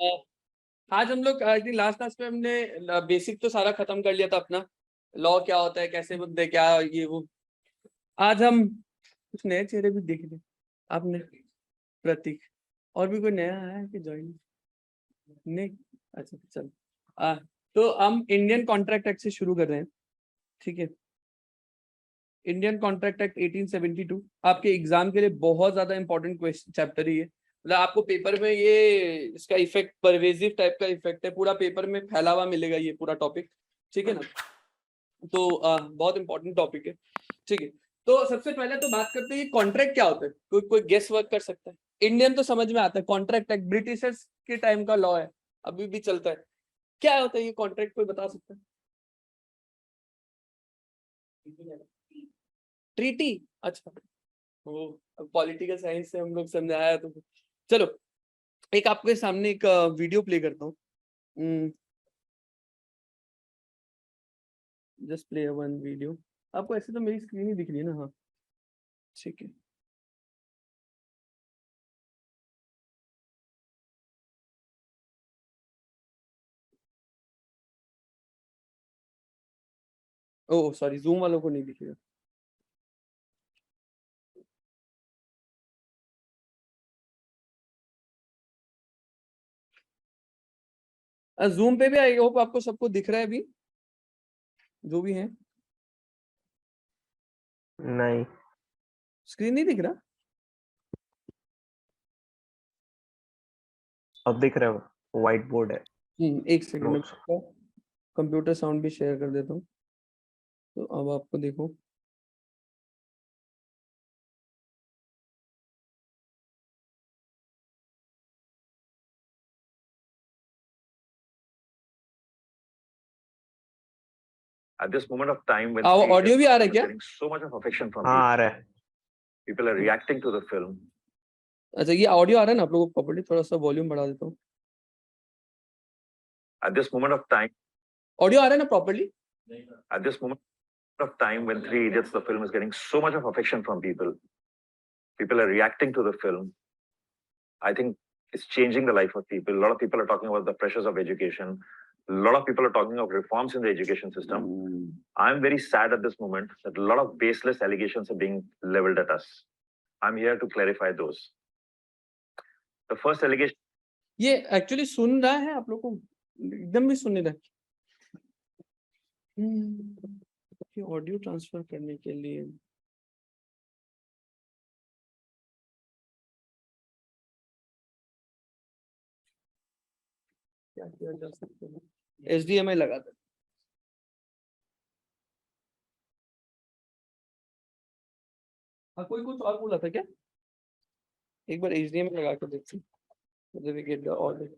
अ, आज हम लोग आई थिंक लास्ट क्लास में हमने बेसिक तो सारा खत्म कर लिया था अपना। लॉ क्या होता है, कैसे मुद्दे, क्या ये वो। आज हम कुछ नए चेहरे भी देख रहे। आपने प्रतीक, और भी कोई नया आया है कि ज्वाइन नहीं? अच्छा चल। तो हम इंडियन कॉन्ट्रैक्ट एक्ट से शुरू कर रहे हैं, ठीक है। इंडियन कॉन्ट्रैक्ट एक्ट 1872 आपके एग्जाम के लिए बहुत ज्यादा इंपॉर्टेंट क्वेश्चन चैप्टर ही है। मतलब आपको पेपर में ये इसका इफेक्ट परवेजिव टाइप का इफेक्ट है, पूरा पेपर में फैला हुआ मिलेगा ये पूरा टॉपिक, ठीक है ना। तो बहुत इंपॉर्टेंट टॉपिक है, ठीक है। तो सबसे पहले तो बात करते हैं कॉन्ट्रैक्ट क्या होता है। कोई कोई गेस वर्क कर सकता है? इंडियन तो समझ में आता है, कॉन्ट्रैक्ट एक्ट ब्रिटिशर्स के टाइम का लॉ है, अभी भी चलता है। क्या होता है ये कॉन्ट्रैक्ट, कोई बता सकता है? ट्रीटी, अच्छा। वो पॉलिटिकल साइंस से हम लोग समझाया तो चलो। एक आपके सामने एक वीडियो प्ले करता हूँ। Just play one video. आपको ऐसे तो मेरी स्क्रीन ही दिख रही है ना? हाँ ठीक है। ओह सॉरी, जूम वालों को नहीं दिखेगा। जूम पे भी आई होप आपको सबको दिख रहा है अभी, जो भी है। नहीं, स्क्रीन नहीं दिख रहा? अब दिख रहा है, व्हाइट बोर्ड है। एक सेकंड में नोट्स। कंप्यूटर साउंड भी शेयर कर देता हूँ, तो अब आपको देखो। At this moment of time when audio भी आ रहा है क्या? getting so much of affection from हाँ आ रहा है। people are reacting to the film. अच्छा ये ऑडियो आ रहा है ना आप लोगों को प्रॉपर्ली? थोड़ा सा वॉल्यूम बढ़ा देता हूँ। At this moment of time, audio आ रहा है ना properly? at this moment of time when Three Idiots, the film is getting so much of affection from people, people are reacting to the film. I think it's changing the life of people. A lot of people are talking about the pressures of education. A lot of people are talking of reforms in the education system. I'm very sad at this moment that a lot of baseless allegations are being leveled at us. I'm here to clarify those. The first allegation. ये actually सुन रहा है आप लोग को? एकदम भी सुन नहीं रहा। ऑडियो ट्रांसफर करने के लिए क्या किया जा सकता है? HDMI लगा दे। कोई कुछ और बोला था क्या? एक बार HDMI लगा के देखते हैं, मतलब we get the audio.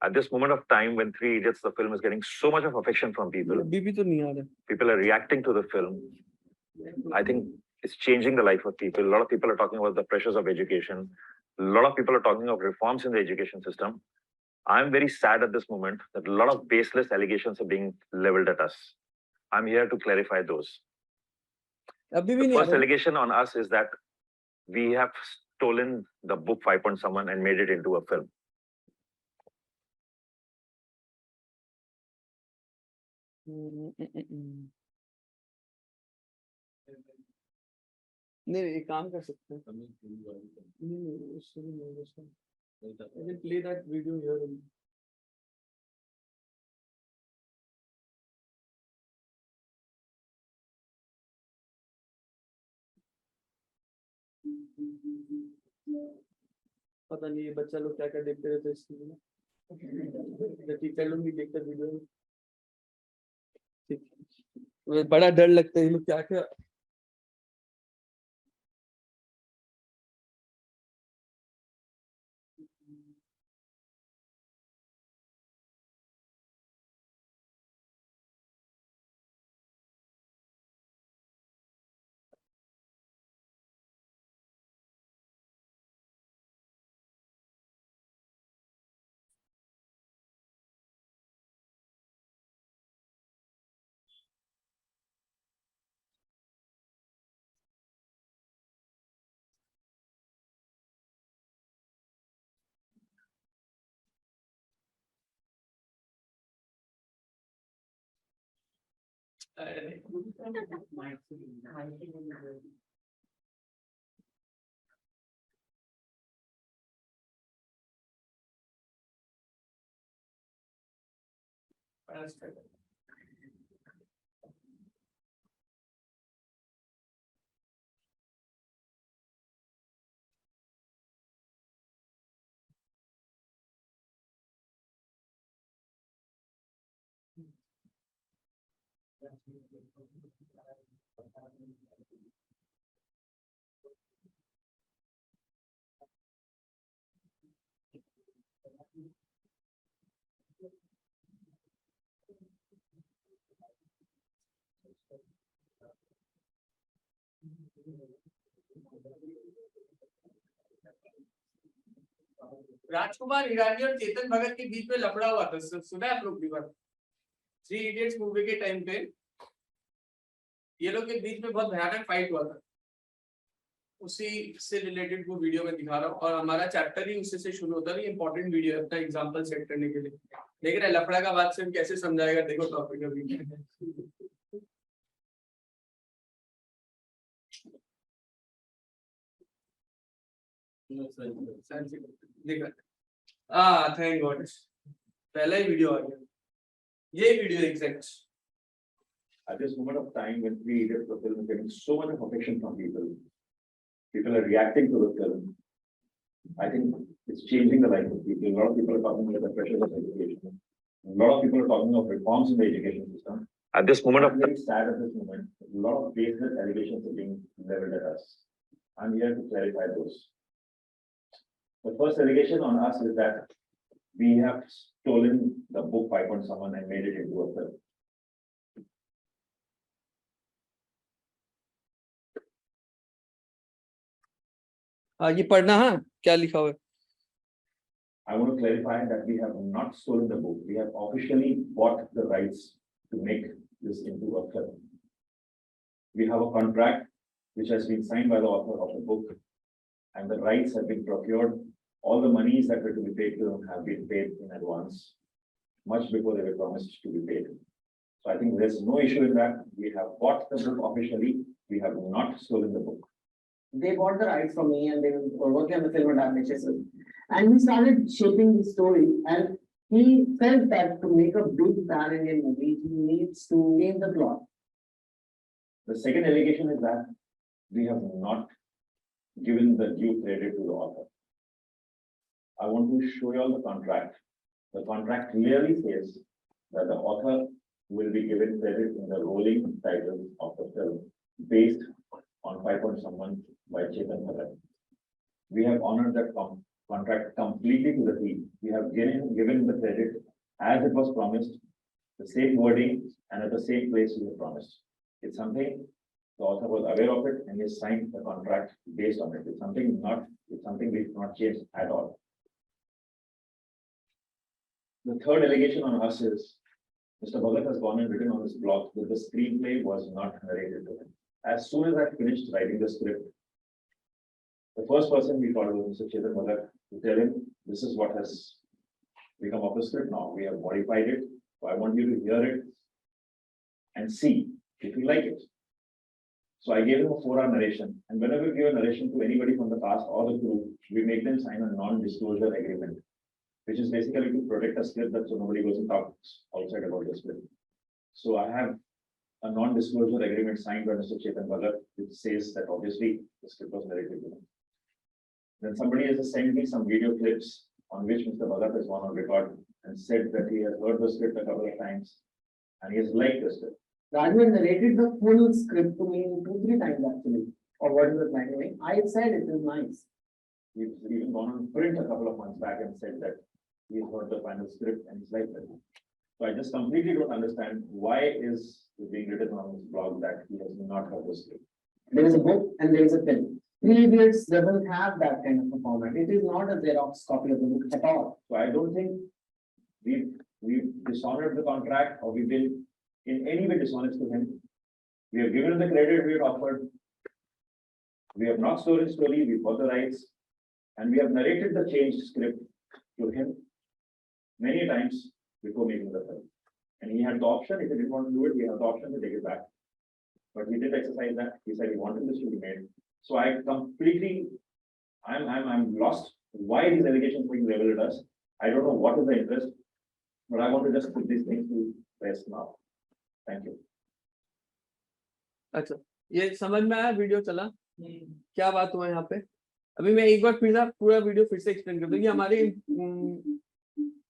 At this moment of time when Three Idiots, the film is getting so much of affection from people. अभी भी तो नहीं आ रहा। People are reacting to the film. I think it's changing the life of people. A lot of people are talking about the pressures of education. A lot of people are talking of reforms in the education system. I'm very sad at this moment that a lot of baseless allegations are being leveled at us. I'm here to clarify those. अभी भी The नहीं आ first रहा। allegation on us is that we have stolen the book 5.1 and made it into a film. नहीं एक काम कर सकते हैं। नहीं उससे भी नहीं होगा। I can play that video here only. पता नहीं ये बच्चा लोग क्या क्या देखते रहते हैं इसलिए टीचर लोग भी देखते वीडियो में। ठीक। बड़ा डर लगता है ये लोग क्या क्या राजकुमार हिरानी और चेतन भगत के बीच में लफड़ा हुआ था, सुना है आप लोग भी बात? थ्री इडियट्स मूवी के टाइम पे ये लोग के बीच में बहुत भयानक फाइट हुआ था। उसी से रिलेटेड वो वीडियो में दिखा रहा हूँ और हमारा चैप्टर ही उसी से शुरू होता है। ये इंपॉर्टेंट वीडियो है अपना एग्जांपल सेट करने के लिए। देख रहे लफड़ा का बात से हम कैसे समझाएगा, देखो टॉपिक अभी। देख रहा थैंक गॉड पहला ही वीडियो आ गया, ये video exact. At this moment of time when we edit the film, getting so much of affection from people, people are reacting to the film. I think it's changing the life of people. A lot of people are talking about the pressures of education. A lot of people are talking of reforms in the education system. At this moment of very sad at this moment, a lot of baseless allegations are being leveled at us. I'm here to clarify those. The first allegation on us is that we have stolen the book by someone and made it into a film. ये पढ़ना हाँ क्या लिखा हुआ है। I want to clarify that we have not stolen the book. We have officially bought the rights to make this into a film. We have a contract which has been signed by the author of the book, and the rights have been procured. All the monies that were to be paid to them have been paid in advance, much before they were promised to be paid. So I think there's no issue in that. We have bought the book officially. We have not stolen the book. They bought the rights from me and they were working on the film adaptation. And we started shaping the story, and he felt that to make a big pan-Indian movie, he needs to change the plot. The second allegation is that we have not given the due credit to the author. I want to show you all the contract. The contract clearly says that the author will be given credit in the rolling title of the film based on 5 Point Someone by Chetan Bhagat. We have honored that contract completely to the T. We have given the credit as it was promised, the same wording and at the same place we have promised. It's something the author was aware of it and he signed the contract based on it. It's something we have not changed at all. The third allegation on us is Mr. Bhagat has gone and written on this blog that the screenplay was not narrated to him. As soon as I finished writing the script, the first person we called was Mr. Chetan Bhagat to tell him, this is what has become of the script now. We have modified it. So I want you to hear it and see if you like it. So I gave him a 4-hour narration. And whenever we give a narration to anybody from the cast or the crew, we make them sign a non-disclosure agreement, which is basically to protect a script that so nobody goes and talks outside about the script. So I have a non-disclosure agreement signed by Mr. Chetan Bhagat, which says that obviously the script was narrated to him. Then somebody has just sent me some video clips on which Mr. Bhagat has gone on record and said that he has heard the script a couple of times and he has liked the script. Rajman narrated the full script to me 2-3 times actually, or what he was doing. I said it is nice. He's even gone on print a couple of months back and said that he's heard the final script and he's liked it. So I just completely don't understand why is it being written on his blog that he has not heard the script. There is a book and there is a film. 3 Idiots doesn't have that kind of a format. It is not a Xerox copy of the book at all. So I don't think we've dishonored the contract or we've been in any way dishonest to him. We have given him the credit we had offered. We have not stolen story, we bought the rights, and we have narrated the changed script to him many times before making the film. And he had the option, if he didn't want to do it, he had the option to take it back. But he didn't exercise that. He said he wanted this to be made. So I completely, I'm lost. Why these allegations being leveled at us? I don't know what is the interest, but I want to just put these things to rest now. Thank you. अच्छा, ये समझ में आया video चला क्या बात हुआ यहाँ पे? अभी मैं एक बार फिर से पूरा वीडियो फिर से एक्सप्लेन कर दूँ। ये हमारे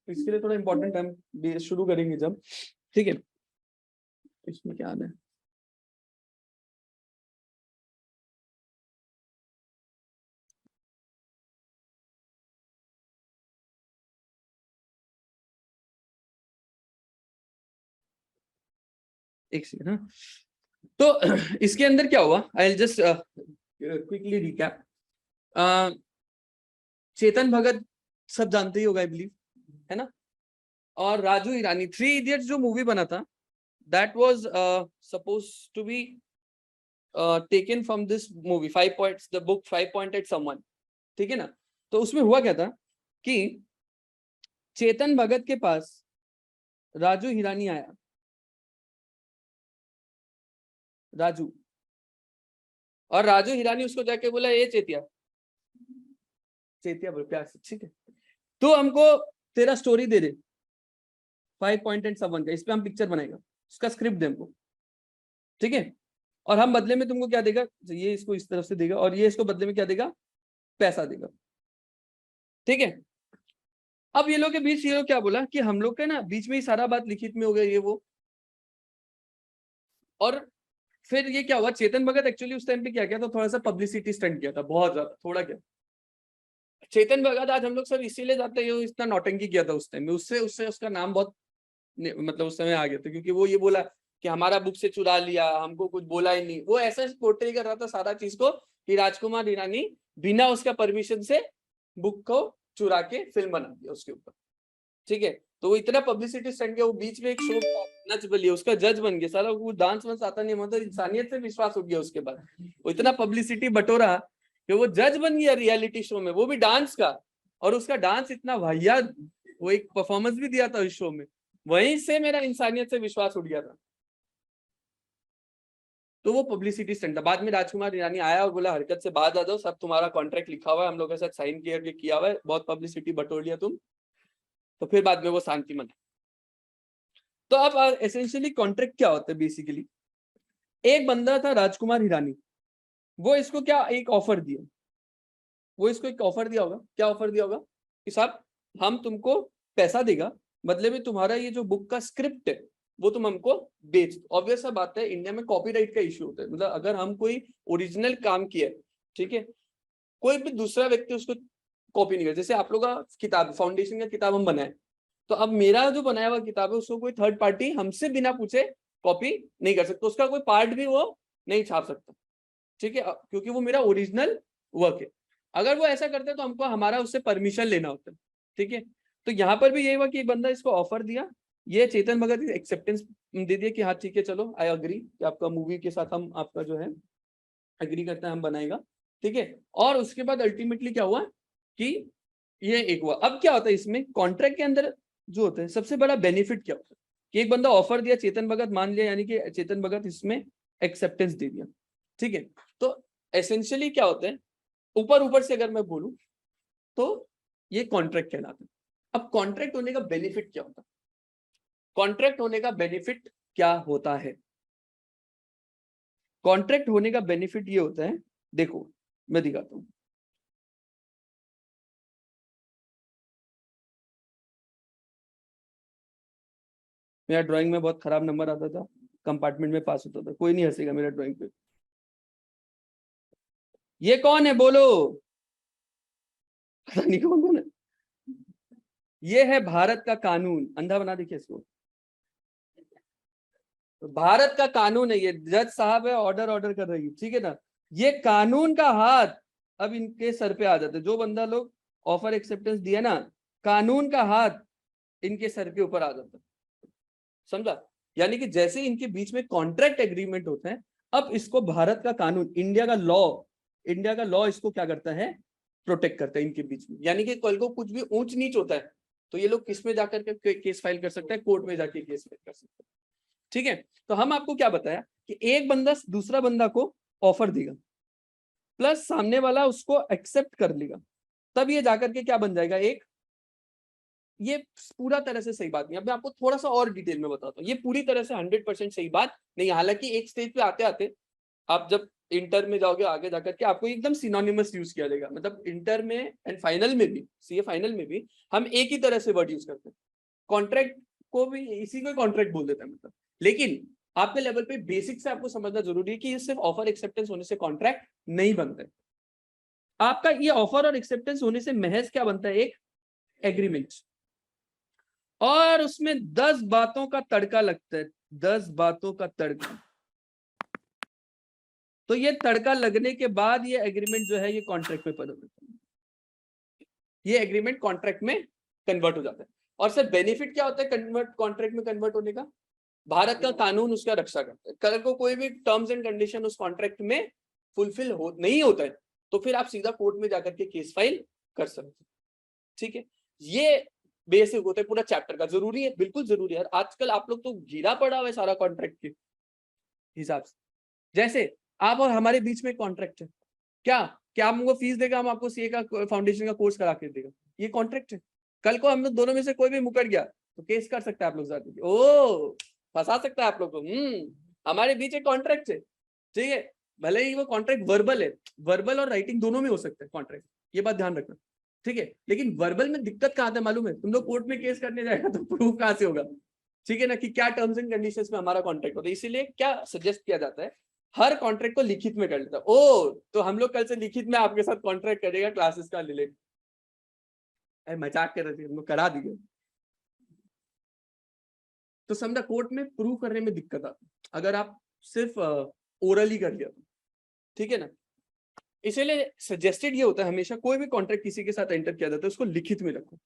इसके लिए थोड़ा इम्पोर्टेंट टाइम शुरू करेंगे जब, ठीक है? इसमें क्या आना है? एक सेकंड। हाँ, तो इसके अंदर क्या हुआ? I will just quickly recap. Chetan Bhagat सब जानते ही होगा, आई बिलीव, है ना? और राजू हिरानी, 3 इडियट्स जो मूवी बना था, that was supposed to be taken from this movie 5 points, the book 5 point at someone, ठीक है ना? तो उसमें हुआ क्या था कि चेतन भगत के पास राजू हिरानी आया, राजू, और राजू हिरानी उसको जाके बोला, ये चेतिया बोल प्यार से, ठीक है, तो हमको तेरा story they they 5 point and someone का, इस पे हम पिक्चर बनाएगा, उसका स्क्रिप्ट दे हमको, ठीक है? और हम बदले में तुमको क्या देगा? ये इसको इस तरफ से देगा और ये इसको बदले में क्या देगा? पैसा देगा, ठीक है? अब ये लोग के बीच ये लोग क्या बोला कि हम लोग के ना बीच में ही सारा बात लिखित में हो गया, ये वो। और फिर ये क्या हुआ, चेतन भगत एक्चुअली उस टाइम पे क्या किया था, थोड़ा सा पब्लिसिटी स्टंट किया था, बहुत ज्यादा, थोड़ा क्या। चेतन भगत आज हम लोग सब इसीलिए जाते हैं, इतना नौटंकी किया था उस टाइम में, उससे उसका नाम बहुत मतलब उस समय आ गया था, क्योंकि वो ये बोला कि हमारा बुक से चुरा लिया, हमको कुछ बोला ही नहीं। वो ऐसा पोर्ट्रे कर रहा था सारा चीज को कि राजकुमार हिरानी बिना उसका परमिशन से बुक को चुरा के फिल्म बना दिया उसके ऊपर, ठीक है? तो वो इतना पब्लिसिटी स्टंट किया, वो बीच में एक शो नच बलिए, उसका जज बन गया सारा, वो डांस वांस आता नहीं, मतलब इंसानियत से विश्वास उठ गया उसके बाद। वो इतना पब्लिसिटी बटोरा कि वो जज बन गया रियलिटी शो में, वो भी डांस का, और उसका डांस इतना वाहियात, वो एक परफॉर्मेंस भी दिया था इस शो में, वहीं से मेरा इंसानियत से विश्वास उठ गया था। तो वो पब्लिसिटी स्टंट था। बाद में राजकुमार हिरानी आया और बोला हरकत से बाहर आ जाओ, सब तुम्हारा कॉन्ट्रैक्ट लिखा हुआ है, हम लोग के साथ साइन किया हुआ है, बहुत पब्लिसिटी बटोर लिया तुम। तो फिर बाद में वो शांति मन। तो अब एसेंशियली कॉन्ट्रैक्ट क्या होता है? बेसिकली एक बंदा था राजकुमार हिरानी, वो इसको क्या एक ऑफर दिया, वो इसको एक ऑफर दिया होगा, क्या ऑफर दिया होगा कि साहब हम तुमको पैसा देगा, बदले में तुम्हारा ये जो बुक का स्क्रिप्ट है वो तुम हमको बेच दो। ऑब्वियस सा बात है, इंडिया में कॉपीराइट का इश्यू होता है, मतलब अगर हम कोई ओरिजिनल काम किया, ठीक है, कोई भी दूसरा व्यक्ति उसको कॉपी नहीं कर। जैसे आप लोग का किताब, फाउंडेशन का किताब हम बनाए, तो अब मेरा जो बनाया हुआ किताब है उसको कोई थर्ड पार्टी हमसे बिना पूछे कॉपी नहीं कर सकता, उसका कोई पार्ट भी वो नहीं छाप सकता, ठीक है, क्योंकि वो मेरा ओरिजिनल वर्क है। अगर वो ऐसा करते तो हमको हमारा उससे परमिशन लेना होता है, ठीक है? तो यहाँ पर भी यही हुआ कि एक बंदा इसको ऑफर दिया, ये चेतन भगत एक्सेप्टेंस दे दिया कि हाँ ठीक है चलो आई अग्री कि आपका मूवी के साथ हम आपका जो है एग्री करते हैं, हम बनाएगा, ठीक है? और उसके बाद अल्टीमेटली क्या हुआ कि ये एक हुआ। अब क्या होता है इसमें कॉन्ट्रैक्ट के अंदर जो होता है सबसे बड़ा बेनिफिट क्या होता है कि एक बंदा ऑफर दिया, चेतन भगत मान लिया, यानी कि चेतन भगत इसमें एक्सेप्टेंस दे दिया, ठीक है? तो एसेंशियली क्या होता है, ऊपर से अगर मैं बोलूं तो ये कॉन्ट्रैक्ट कहलाता है। अब कॉन्ट्रैक्ट होने का बेनिफिट क्या होता है? कॉन्ट्रैक्ट होने का बेनिफिट क्या होता है? कॉन्ट्रैक्ट होने का बेनिफिट ये होता है, देखो मैं दिखाता हूं। मेरा ड्राइंग में बहुत खराब नंबर आता था, कंपार्टमेंट में पास होता था, कोई नहीं हंसेगा मेरा ड्राइंग पे। ये कौन है बोलो, पता नहीं कौन है। ये है भारत का कानून, अंधा बना देखिए इसको। भारत का कानून है ये, जज साहब है, ऑर्डर कर रही है, ठीक है ना। ये कानून का हाथ अब इनके सर पे आ जाता है। जो बंदा लोग ऑफर एक्सेप्टेंस दिया ना, कानून का हाथ इनके सर के ऊपर आ जाता है, समझा। यानी कि जैसे इनके बीच में कॉन्ट्रैक्ट एग्रीमेंट होता है, अब इसको भारत का कानून, इंडिया का लॉ इसको क्या करता है, प्रोटेक्ट करता है इनके बीच में। यानी कि कल को कुछ भी ऊंच नीच होता है तो ये लोग किस में जाकर के केस फाइल कर सकता है, कोर्ट में जाके केस फाइल कर सकता है, ठीक है। तो हम आपको क्या बताया कि एक बंदा दूसरा बंदा को ऑफर देगा, प्लस सामने वाला उसको एक्सेप्ट कर लेगा, तब ये जाकर के क्या बन जाएगा एक, ये पूरा तरह से सही बात नहीं। अब मैं आपको थोड़ा सा और डिटेल में बताता हूँ, ये पूरी तरह से 100% सही बात नहीं। हालांकि एक स्टेज पे आते आते आप जब इंटर में जाओगे, आगे जाकर के आपको एकदम सिनोनिमस यूज किया जाएगा। मतलब इंटर में एंड फाइनल में भी, सीए फाइनल में भी हम एक ही तरह से वर्ड यूज करते हैं। कॉन्ट्रैक्ट को भी इसी को कॉन्ट्रैक्ट बोल देते हैं मतलब। लेकिन आपके लेवल पे बेसिक से आपको समझना जरूरी है कि ये सिर्फ ऑफर एक्सेप्टेंस होने से कॉन्ट्रैक्ट नहीं बनता है। आपका ये ऑफर और एक्सेप्टेंस होने से महज क्या बनता है, एक एग्रीमेंट, और उसमें 10 बातों का तड़का लगता है, 10 बातों का तड़का। तो ये तड़का लगने के बाद ये एग्रीमेंट जो है ये कॉन्ट्रैक्ट में परिणत होता है, ये एग्रीमेंट कॉन्ट्रैक्ट में कन्वर्ट हो जाता है। और सर बेनिफिट क्या होता है कॉन्ट्रैक्ट में कन्वर्ट होने का, भारत का कानून उसका रक्षा करता है। कल को कोई भी टर्म्स एंड कंडीशन उस कॉन्ट्रैक्ट में फुलफिल नहीं होता है तो फिर आप सीधा कोर्ट में जाकर के केस फाइल कर सकते हैं, ठीक है। ये बेसिक होता है पूरा चैप्टर का, जरूरी है, बिल्कुल जरूरी है। आजकल आप लोग तो घिरा पड़ा हुआ है सारा कॉन्ट्रैक्ट के हिसाब से। जैसे आप और हमारे बीच में कॉन्ट्रैक्ट है, क्या आप हमको फीस देगा, हम आपको सीए का फाउंडेशन का कोर्स करा के देगा, ये कॉन्ट्रैक्ट है। कल को हम लोग दोनों में से कोई भी मुकर गया तो केस कर सकता है आप लोग जाके, ओ फंसा सकता है आप लोग को। हमारे बीच एक कॉन्ट्रैक्ट है, ठीक है। भले ही वो कॉन्ट्रैक्ट वर्बल है, वर्बल और राइटिंग दोनों में हो सकता है कॉन्ट्रैक्ट, ये बात ध्यान रखना, ठीक है। लेकिन वर्बल में दिक्कत कहाँ आता है मालूम है, तुम लोग कोर्ट में केस करने जाएगा तो प्रूफ कहाँ से होगा, ठीक है ना, कि क्या टर्म्स एंड कंडीशंस में हमारा कॉन्ट्रैक्ट होता है। इसीलिए क्या सजेस्ट किया जाता है, हर कॉन्ट्रैक्ट को लिखित में कर लेता है। ओ तो हम लोग कल से लिखित में आपके साथ कॉन्ट्रैक्ट करेगा क्लासेस का रिलेट, मजाक कर रहे थे, हम लोग करा दिए। तो समझा कोर्ट में प्रूव करने में दिक्कत आती है अगर आप सिर्फ ओरली कर लिया तो, ठीक है ना। इसलिए सजेस्टेड ये होता है हमेशा कोई भी कॉन्ट्रैक्ट किसी के साथ एंटर किया जाता है उसको लिखित में रखो,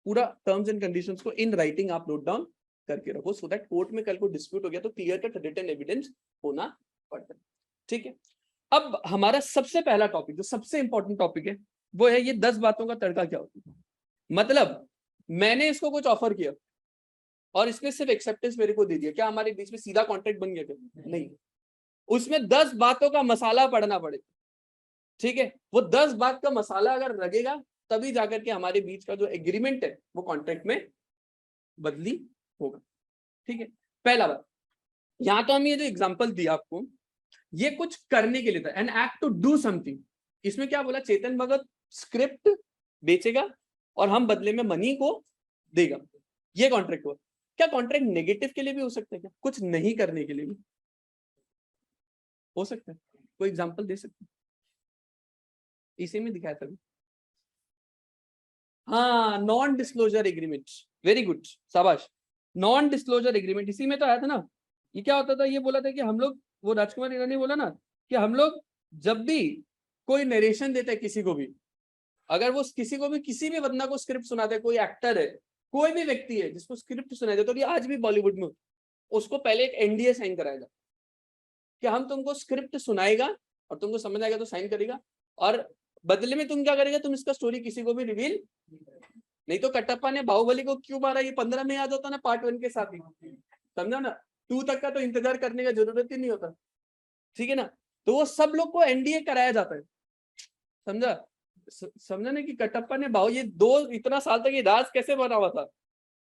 पूरा टर्म्स एंड कंडीशंस को इन राइटिंग आप नोट डाउन करके रखो, सो दैट कोर्ट में कल को डिस्प्यूट हो गया तो क्लियर कट रिटन एविडेंस होना पड़ता है, ठीक है। अब हमारा सबसे पहला टॉपिक, जो सबसे इंपॉर्टेंट टॉपिक है, वो है ये 10 बातों का तड़का क्या होता है। मतलब मैंने इसको कुछ ऑफर किया और इसने सिर्फ एक्सेप्टेंस मेरे को दे दिया, क्या हमारे बीच में सीधा कॉन्ट्रैक्ट बन गया क्या? नहीं, उसमें 10 बातों का मसाला पड़ना पड़ेगा, ठीक है। वो 10 बात का मसाला अगर लगेगा तभी जाकर के हमारे बीच का जो एग्रीमेंट है वो कॉन्ट्रैक्ट में बदली होगा, ठीक है। पहला बात, यहां तो हम ये जो एग्जांपल दिया आपको ये कुछ करने के लिए था, an act to do something. इसमें क्या बोला, चेतन भगत स्क्रिप्ट बेचेगा और हम बदले में मनी को देगा, ये कॉन्ट्रैक्ट हुआ। क्या कॉन्ट्रैक्ट नेगेटिव के लिए भी हो सकता है, क्या कुछ नहीं करने के लिए भी हो सकता है? कोई एग्जांपल दे सकते हैं? इसी में दिखाया था, हाँ, non disclosure agreement, very good, शाबाश। नॉन डिस्क्लोजर एग्रीमेंट इसी में तो आया था ना। ये क्या होता था, ये बोला था कि हम लोग, वो राजकुमार ईरानी बोला ना कि हम लोग जब भी कोई नरेशन देते हैं किसी को भी, अगर वो किसी को भी, किसी भी बंदा को स्क्रिप्ट सुनाते हैं, कोई एक्टर है, कोई भी व्यक्ति है जिसको स्क्रिप्ट सुनाई दे, तो ये आज भी बॉलीवुड में उसको पहले एक एनडीए साइन कराएगा कि हम तुमको स्क्रिप्ट सुनाएगा और तुमको समझ आएगा तो साइन करेगा, और बदले में तुम क्या करेगा, तुम इसका स्टोरी किसी को भी रिवील नहीं। तो कटप्पा ने बाहुबली को क्यों मारा, ये 15 में याद होता ना, पार्ट 1 के साथ ही, समझा ना। 2 तक का तो इंतजार करने का जरूरत ही नहीं होता, ठीक है ना। तो वो सब लोग को एनडीए कराया जाता है, समझा ना, कि कटप्पा ने ये 2 इतना साल तक ये राज कैसे बना हुआ था,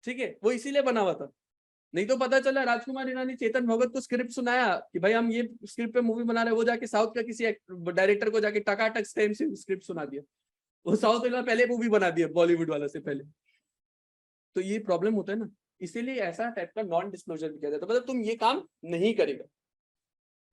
ठीक है, वो इसीलिए बना हुआ था। नहीं तो पता चला राजकुमार ईरानी चेतन भगत को स्क्रिप्ट सुनाया कि भाई हम ये स्क्रिप्ट पे मूवी बना रहे हैं, वो जाके साउथ का किसी डायरेक्टर को जाके टकाटक टाइम से स्क्रिप्ट सुना दिया, वो साउथ वाला पहले मूवी बना दिया बॉलीवुड वाला से पहले। तो ये प्रॉब्लम होता है ना, इसीलिए ऐसा टाइप का नॉन डिस्क्लोजर भी किया जाता है, मतलब तुम ये काम नहीं करेगा,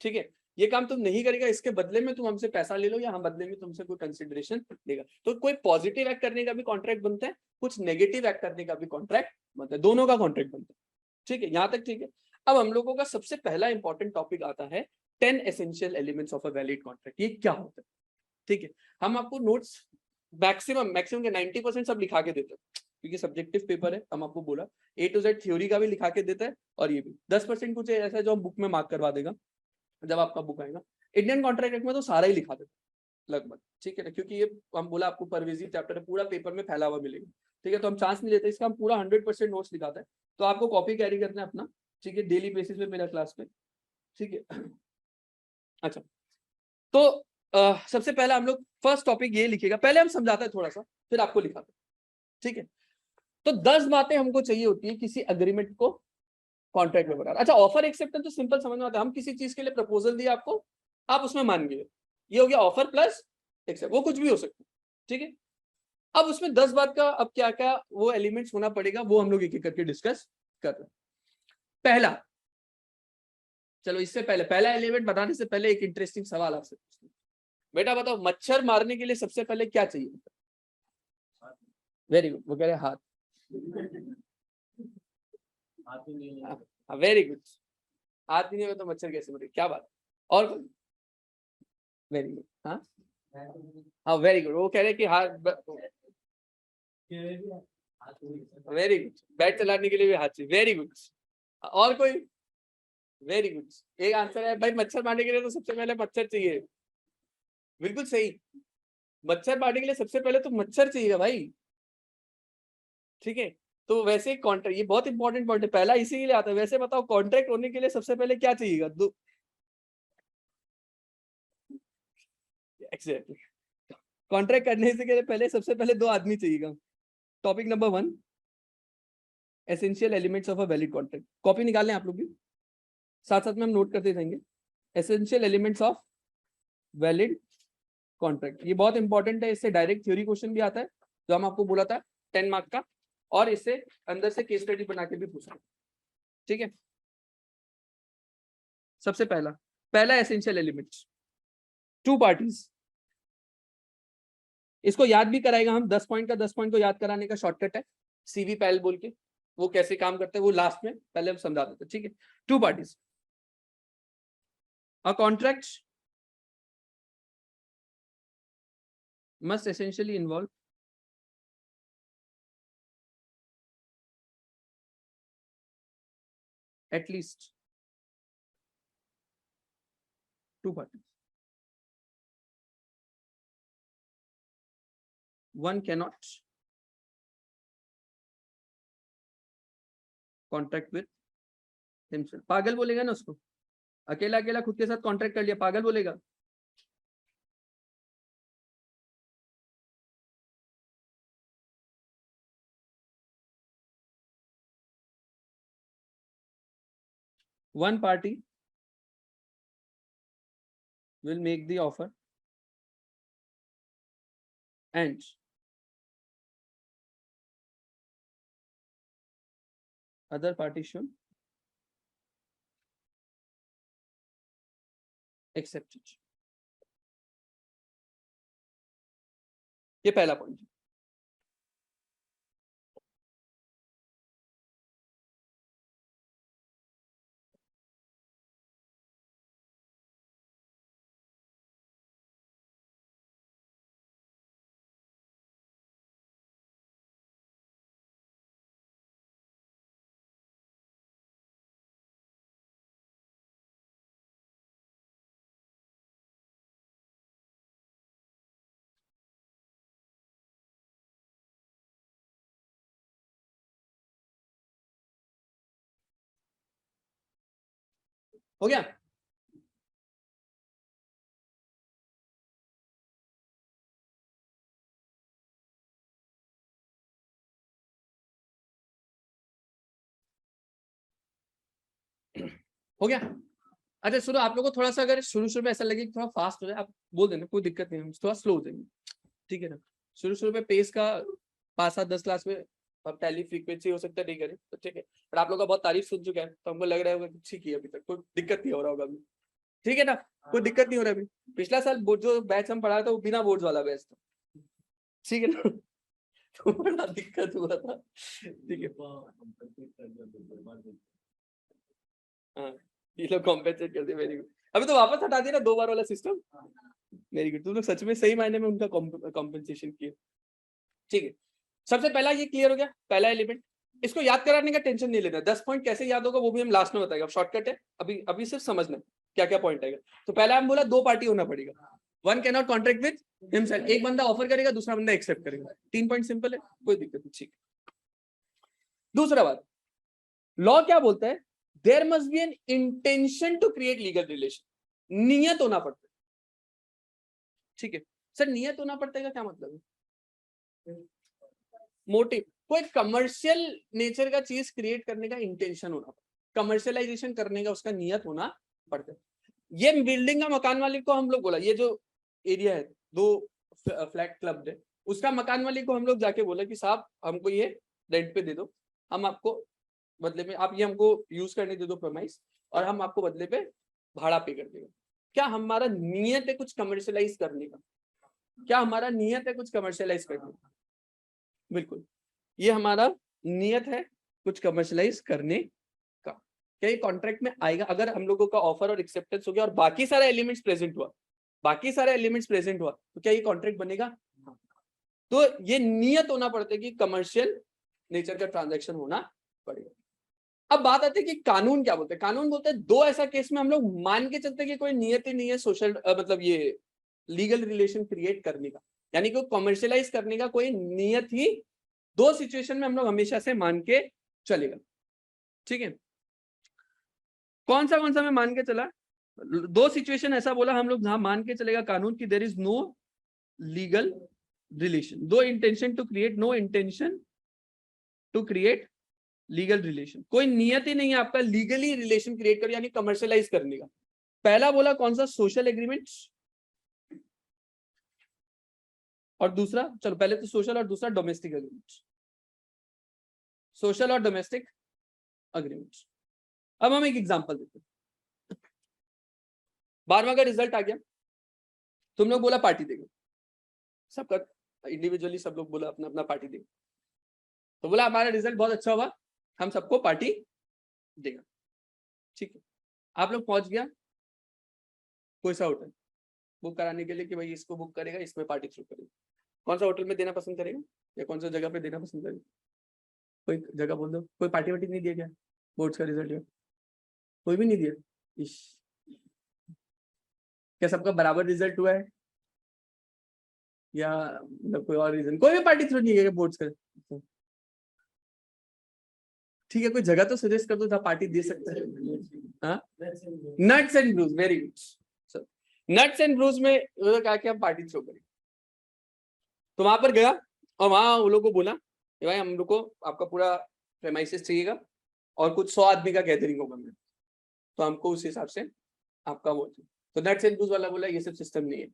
ठीक है, ये काम तुम नहीं करेगा, इसके बदले में तुम हमसे पैसा ले लो या हम बदले में तुमसे कोई कंसिडरेशन देगा। तो कोई पॉजिटिव एक्ट करने का भी कॉन्ट्रैक्ट बनता है, कुछ नेगेटिव एक्ट करने का भी कॉन्ट्रैक्ट बनता है, दोनों का कॉन्ट्रैक्ट बनता है, ठीक है, यहाँ तक ठीक है। अब हम लोगों का सबसे पहला इंपॉर्टेंट टॉपिक आता है 10 essential elements of a valid contract. ये क्या होता है, ठीक है, हम आपको नोट्स मैक्सिमम के 90% सब लिखा के देते हैं, क्योंकि सब्जेक्टिव पेपर है, हम आपको बोला A to Z थ्योरी का भी लिखा के देता है, और ये भी 10% कुछ ऐसा जो हम बुक में मार्क करवा देगा जब आपका बुक आएगा। इंडियन कॉन्ट्रैक्ट एक्ट में तो सारा ही लिखा देता लगभग, ठीक है ना, क्योंकि ये हम बोला आपको परवेजी चैप्टर है, पूरा पेपर में फैला हुआ मिलेगा, ठीक है, तो हम चांस नहीं लेते, इसका हम पूरा 100% नोट्स दिखाते हैं, तो आपको कॉपी कैरी करना है अपना, ठीक है, डेली बेसिस पे मेरा क्लास में, ठीक है। अच्छा, तो सबसे पहला हम लोग फर्स्ट टॉपिक ये लिखेगा, पहले हम समझाते हैं थोड़ा सा, फिर आपको लिखाते हैं, ठीक है। तो 10 बातें हमको चाहिए होती है किसी अग्रीमेंट को कॉन्ट्रैक्ट में बनाना। अच्छा, ऑफर एक्सेप्टेंस तो सिंपल समझ में आता है, हम किसी चीज के लिए प्रपोजल दिया आपको, आप उसमें मान गए, ये हो गया ऑफर प्लस एक्सेप्ट, वो कुछ भी हो सकता है, ठीक है। अब उसमें 10 बात का अब क्या क्या वो एलिमेंट्स होना पड़ेगा, वो हम लोग एक एक करके डिस्कस कर रहे हैं। पहला, चलो इससे पहले पहला एलिमेंट बताने से पहले एक इंटरेस्टिंग सवाल आपसे पूछते हैं, बेटा बताओ मच्छर मारने के लिए सबसे पहले क्या चाहिए? वेरी गुड, वो कह रहे हैं हाथ, वेरी गुड, हाथ ही नहीं हो तो मच्छर कैसे मरे, क्या बात, और वेरी गुड, हाँ वेरी गुड, वो कह रहे हैं कि हाथ, वेरी गुड, बैट चलाने के लिए भी हाथ चाहिए, वेरी गुड, और कोई? वेरी गुड, एक आंसर है भाई, मच्छर मारने के लिए तो सबसे पहले मच्छर चाहिए, बिल्कुल सही, मच्छर मारने के लिए सबसे पहले तो मच्छर चाहिए भाई, ठीक है। तो वैसे कॉन्ट्रैक्ट, ये बहुत इंपॉर्टेंट पॉइंट है, पहला इसीलिए आता है। वैसे बताओ कॉन्ट्रैक्ट होने के लिए सबसे पहले क्या चाहिएगा? दो, एग्जैक्टली, कॉन्ट्रैक्ट करने से के पहले सबसे पहले 2 आदमी चाहिएगा। Topic number 1, essential elements of a valid contract. Copy निकाल लें आप लोग भी, साथ साथ में हम नोट करते जाएंगे। Essential elements of valid contract, ये बहुत इंपॉर्टेंट है, इससे डायरेक्ट थ्योरी क्वेश्चन भी आता है, जो हम आपको बोला था 10 मार्क का, और इससे अंदर से केस स्टडी बना के भी पूछा, ठीक है। सबसे पहला एसेंशियल एलिमेंट्स, 2 पार्टीज, इसको याद भी कराएगा हम, 10 पॉइंट का 10 पॉइंट को याद कराने का शॉर्टकट है, सीवी पैल बोल के, वो कैसे काम करते हैं वो लास्ट में पहले हम समझा देते हैं, ठीक है। 2 parties, a contract must essentially involve at least 2 parties. One cannot contract with himself. पागल बोलेगा ना उसको, अकेला अकेला खुद के साथ कॉन्ट्रैक्ट कर लिया, पागल बोलेगा। One party will make the offer and other party should accept it. ये पहला पॉइंट है। हो गया? हो गया? अच्छा सुनो, आप लोगों को थोड़ा सा अगर शुरू में ऐसा लगे कि थोड़ा फास्ट हो जाए, आप बोल देना, कोई दिक्कत नहीं है, हम थोड़ा स्लो हो जाएंगे, ठीक है ना। शुरू में पेस का 5-7-10 क्लास में अब टैली फ्रीक्वेंसी हो सकता है नहीं करे तो ठीक है, पर आप लोग का बहुत तारीफ सुन चुका है तो हमको लग रहा होगा कि ठीक ही है, अभी तक कोई दिक्कत नहीं हो रहा होगा अभी, ठीक है ना, कोई दिक्कत नहीं हो रहा अभी। पिछला साल जो बैच हम पढ़ा था वो बिना बोर्ड्स वाला बैच था, ठीक है ना, तो बड़ा दिक्कत हुआ था, ठीक है। हाँ, ये लोग कॉम्पेंसेट करते, वेरी गुड। अभी तो वापस हटा दिया ना 2 बार वाला सिस्टम, वेरी गुड, तुम लोग सच में सही मायने में उनका कॉम्पेंसेशन किया, ठीक है। सबसे पहला ये क्लियर हो गया, पहला एलिमेंट। इसको याद कराने का टेंशन नहीं लेना, 10 पॉइंट कैसे याद होगा वो भी हम लास्ट में बताएंगे, अब शॉर्टकट है, अभी अभी सिर्फ समझना क्या क्या पॉइंट आएगा। तो पहला हम बोला 2 पार्टी होना पड़ेगा, one can not contract with himself, एक बंदा ऑफर करेगा दूसरा बंदा एक्सेप्ट करेगा, 3 पॉइंट सिंपल है, कोई दिक्कत नहीं, ठीक। दूसरा बात, लॉ क्या बोलता है, there must be an intention to create legal relation, नियत होना पड़ता है, ठीक है। सर नियत होना पड़ता है का क्या मतलब है, मोटिव, कोई कमर्शियल नेचर का चीज क्रिएट करने का इंटेंशन होना पड़ता है, कमर्शियलाइजेशन करने का उसका नियत होना पड़ता है। ये बिल्डिंग का मकान मालिक को हम लोग बोला, ये जो एरिया है 2 फ्लैट क्लब है, उसका मकान मालिक को हम लोग जाके बोला कि साहब हमको ये रेंट पे दे दो, हम आपको बदले में आप ये हमको यूज करने दे दो प्रेमाइस, और हम आपको बदले पे भाड़ा पे कर देंगे। क्या हमारा नियत है कुछ कमर्शियलाइज करने का, क्या हमारा नियत है कुछ कमर्शियलाइज करने का, बिल्कुल ये हमारा नियत है कुछ कमर्शियलाइज करने का। क्या ये कॉन्ट्रैक्ट में आएगा अगर हम लोगों का ऑफर और एक्सेप्टेंस हो गया और बाकी सारा एलिमेंट्स प्रेजेंट हुआ, बाकी सारे एलिमेंट्स प्रेजेंट हुआ, तो क्या ये कॉन्ट्रैक्ट बनेगा। तो ये नियत होना पड़ता है कि कमर्शियल नेचर का ट्रांजैक्शन होना पड़ेगा। अब बात आती है कि कानून क्या बोलते हैं, कानून बोलते हैं 2 ऐसा केस में हम लोग मान के चलते हैं कि कोई नियत ही नहीं है सोशल मतलब ये लीगल रिलेशन क्रिएट करने का, यानी कि कमर्शियलाइज करने का कोई नियत ही 2 सिचुएशन में हम लोग हमेशा से मान के चलेगा, ठीक है। कौन सा मैं मान के चला, 2 सिचुएशन ऐसा बोला हम लोग जहां मान के चलेगा कानून की there is no legal relation, दो intention to create, no intention to create legal relation, कोई नियत ही नहीं है आपका लीगली रिलेशन क्रिएट कर यानी कमर्शियलाइज करने का। पहला बोला कौन सा, सोशल एग्रीमेंट, और दूसरा, चलो पहले तो सोशल और दूसरा डोमेस्टिक एग्रीमेंट, सोशल और डोमेस्टिक एग्रीमेंट। अब हम एक एग्जांपल देते हैं, 12वां का रिजल्ट आ गया, तुम लोग बोला पार्टी देगा, सबका इंडिविजुअली सब लोग बोला अपना अपना पार्टी देगा, तो बोला हमारा रिजल्ट बहुत अच्छा हुआ, हम सबको पार्टी देगा, ठीक है। आप लोग पहुंच गया कोई सा होटल बुक कराने के लिए कि भाई इसको बुक करेगा, इसमें पार्टी थ्रू करेगा, कौन सा होटल में देना पसंद करेगा या कौन सा जगह पे देना पसंद करेगा, कोई जगह बोल दो। कोई पार्टी वार्टी नहीं दिया क्या बोर्ड्स का रिजल्ट है, कोई भी नहीं दिया, इश, क्या सबका बराबर रिजल्ट हुआ है या मतलब कोई और रीजन, कोई भी पार्टी थ्रू नहीं है बोर्ड्स का, ठीक है। कोई जगह तो सजेस्ट कर दो जहाँ पार्टी दे सकते हैं। Nuts and brews, very good. Nuts and brews में कहा कि हम पार्टी थ्रो करें, तो वहां पर गया और वहां वो लोग को बोला कि भाई हम लोग को आपका पूरा प्रेमाइसिस चाहिएगा और कुछ 100 आदमी का गैदरिंग होगा में, तो हमको उस हिसाब से आपका वो। तो नट्स एंड ब्रूज वाला बोला ये सब सिस्टम नहीं है।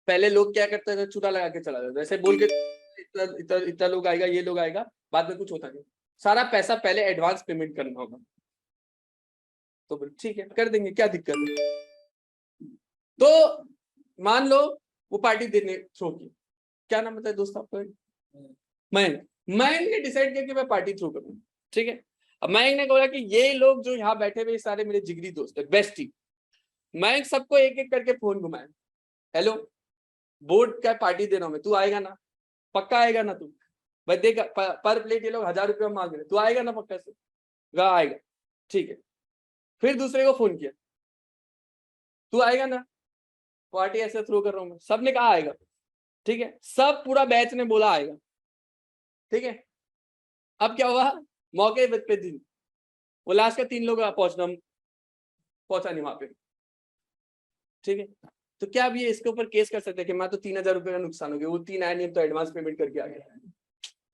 पहले लोग क्या करते थे, चूड़ा लगा के चला जाता, ऐसे बोल के इतना लोग आएगा, ये लोग आएगा, बाद में कुछ होता नहीं, सारा पैसा पहले एडवांस पेमेंट करना होगा, तो ठीक है कर देंगे, क्या दिक्कत है। तो मान लो वो पार्टी देने थ्रो की, क्या नाम बताया दोस्त आपका, मयंक ने डिसाइड किया कि मैं पार्टी थ्रू करूंगा, ठीक है। अब मयंक ने बोला कि ये लोग जो यहाँ बैठे हुए सारे मेरे जिगरी दोस्त है, बेस्टी। मयंक सबको एक एक करके फोन घुमाया, हेलो बोर्ड का पार्टी दे रहा हूं मैं, तू आएगा ना, पक्का आएगा ना तू, भाई देख पर प्लेट ये लोग 1000 रुपया मांग रहे, तू आएगा ना पक्का से, आएगा, ठीक है। फिर दूसरे को फोन किया, तू आएगा ना, पार्टी ऐसे थ्रो कर रहा हूं मैं, सबने कहा आएगा, ठीक है, सब पूरा बैच ने बोला आएगा, ठीक है। अब क्या हुआ, मौके पे दिन वो लास्ट का 3 लोग पहुंचा नहीं वहां पे, ठीक है। तो क्या अब ये इसके ऊपर केस कर सकते हैं कि मैं तो 3000 रुपये का नुकसान हो गया, वो 3 आया नहीं तो एडवांस पेमेंट करके आ गया,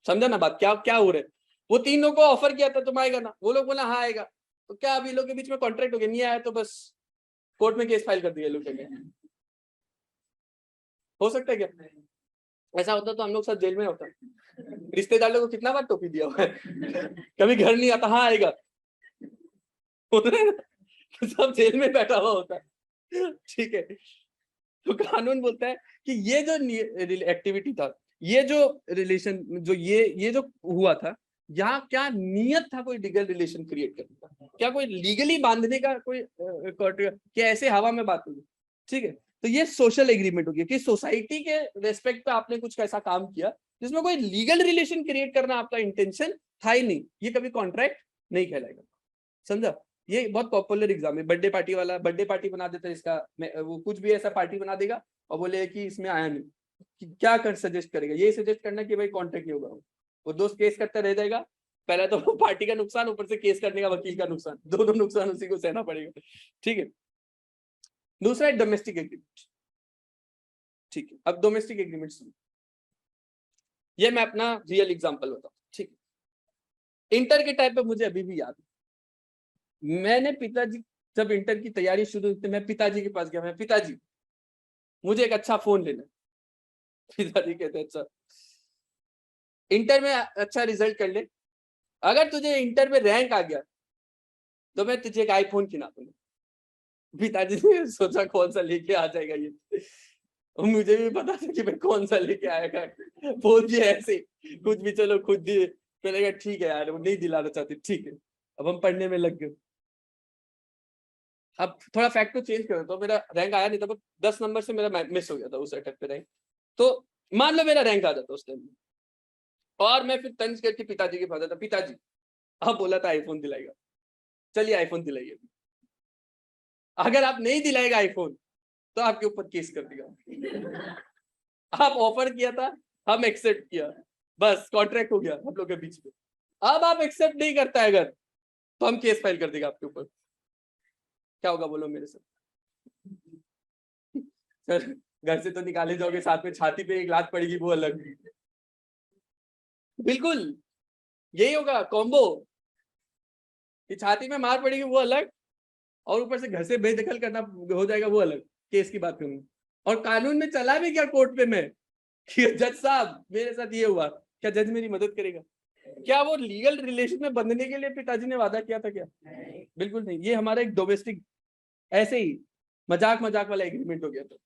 समझा ना बात, क्या क्या हो रहा है। वो 3 लोगों को ऑफर किया था तुम आएगा ना, वो लोग बोला हाँ आएगा, तो क्या अभी लोग के बीच में कॉन्ट्रैक्ट हो गया, नहीं आया तो बस कोर्ट में केस फाइल कर दिया लोग, हो सकता है क्या ऐसा होता तो हम लोग सब जेल में होता, रिश्तेदार लोगों को कितना बार टोपी दिया हुआ है, कभी घर नहीं आता, हाँ आएगा, होता है ना? सब जेल में बैठा हुआ होता है, ठीक है। तो कानून बोलता है कि ये जो एक्टिविटी था, ये जो रिलेशन, जो ये जो हुआ था, यहाँ क्या नियत था कोई लीगल रिलेशन क्रिएट करने का, क्या कोई लीगली बांधने का कोई क्या ऐसे हवा में बात होगी, ठीक है। तो ये सोशल एग्रीमेंट हो गया कि सोसाइटी के रेस्पेक्ट पे आपने कुछ ऐसा काम किया जिसमें कोई लीगल रिलेशन क्रिएट करना आपका इंटेंशन था ही नहीं, ये कभी कॉन्ट्रैक्ट नहीं कहलाएगा, समझा। ये बहुत पॉपुलर एग्जाम है, बर्थडे पार्टी वाला, बर्थडे पार्टी बना देता है इसका, वो कुछ भी ऐसा पार्टी बना देगा और बोले कि इसमें आया नहीं, कि क्या कर सजेस्ट करेगा, ये सजेस्ट करना कि भाई कॉन्ट्रैक्ट नहीं होगा, वो दोस्त केस करता रह जाएगा, पहले तो पार्टी का नुकसान, ऊपर से केस करने का वकील का नुकसान, दोनों नुकसान उसी को सहना पड़ेगा, ठीक है। दूसरा है डोमेस्टिक एग्रीमेंट, ठीक है। अब डोमेस्टिक एग्रीमेंट सुनो, ये मैं अपना रियल एग्जांपल बताऊं, ठीक है। इंटर के टाइम पे मुझे अभी भी याद है, मैंने पिताजी जब इंटर की तैयारी शुरू हुई, मैं पिताजी के पास गया, मैं पिताजी मुझे एक अच्छा फोन लेना है। पिताजी कहते हैं अच्छा, इंटर में अच्छा रिजल्ट कर ले, अगर तुझे इंटर में रैंक आ गया तो मैं तुझे एक आईफोन खिला दूंगा। पिताजी ने सोचा कौन सा लेके आ जाएगा ये, और मुझे भी पता था कि भाई कौन सा लेके आएगा, बोल दिया ऐसे कुछ भी, चलो खुद दिए, पहले कहा ठीक है यार, वो नहीं दिलाना चाहते, ठीक है। अब हम पढ़ने में लग गए। अब थोड़ा फैक्ट को चेंज करो, तो मेरा रैंक आया नहीं था, 10 नंबर से मेरा मिस हो गया था उस अटैक पे रैंक, तो मान लो मेरा रैंक आ जाता उस टाइम, और मैं फिर तंज करके पिताजी के पास आता, पिताजी अब बोला था आईफोन दिलाएगा, चलिए आईफोन दिलाइए, अगर आप नहीं दिलाएगा आईफोन तो आपके ऊपर केस कर देगा। आप ऑफर किया था, हम एक्सेप्ट किया, बस कॉन्ट्रैक्ट हो गया हम लोग के बीच में। अब आप एक्सेप्ट नहीं करता है अगर, तो हम केस फाइल कर देगा आपके ऊपर, क्या होगा बोलो मेरे साथ। सर घर से तो निकाले जाओगे, साथ में छाती पे एक लात पड़ेगी, वो अलग। बिल्कुल यही होगा कॉम्बो, कि छाती में मार पड़ेगी वो अलग, और ऊपर से घर से बेदखल करना हो जाएगा वो अलग, केस की बात करूंगा। और कानून में चला भी क्या कोर्ट पे मैं, कि जज साहब मेरे साथ ये हुआ, क्या जज मेरी मदद करेगा? क्या वो लीगल रिलेशन में बंधने के लिए पिताजी ने वादा किया था क्या? बिल्कुल नहीं। ये हमारा एक डोमेस्टिक ऐसे ही मजाक मजाक वाला एग्रीमेंट हो गया था।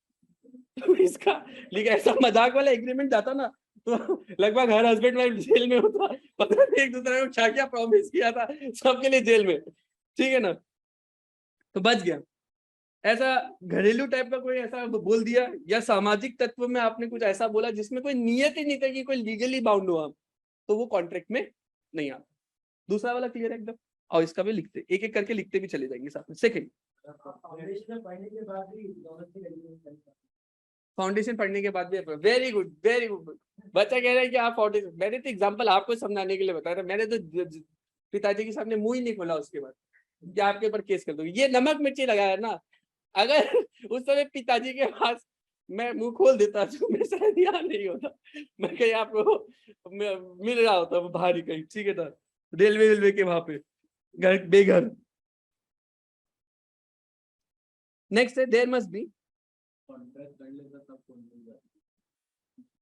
तो इसका लेकिन ऐसा मजाक वाला एग्रीमेंट जाता ना, तो लगभग हर हस्बैंड वाइफ जेल में होता, पता नहीं एक दूसरे को क्या क्या प्रॉमिस किया था, सबके लिए जेल में, ठीक है ना, तो बच गया। ऐसा घरेलू टाइप का कोई ऐसा बोल दिया, या सामाजिक तत्व में आपने कुछ ऐसा बोला जिसमें कोई नियत ही नहीं था कि कोई लीगली बाउंड हो आप, तो वो कॉन्ट्रैक्ट में नहीं आता। दूसरा वाला क्लियर है एकदम, और इसका भी लिखते एक एक करके लिखते भी चले जाएंगे साथ में। सेकंड, फाउंडेशन पढ़ने के बाद भी, वेरी गुड वेरी गुड। बच्चा कह रहा है कि आप फाउंडेशन, मैंने तो एग्जांपल आपको समझाने के लिए बताया था, मैंने तो पिताजी के सामने मुंह ही नहीं खोला उसके बाद कि आपके ऊपर केस कर दूंगी। ये नमक मिर्ची लगाया ना, अगर उस समय पिताजी के पास मैं मुंह खोल देता तो मैं शायद यहाँ नहीं होता, मैं कहीं आपको मिल रहा होता वो बाहर ही कहीं, ठीक है ना, रेलवे के वहां पे, घर बेघर। नेक्स्ट है देयर मस्ट बी,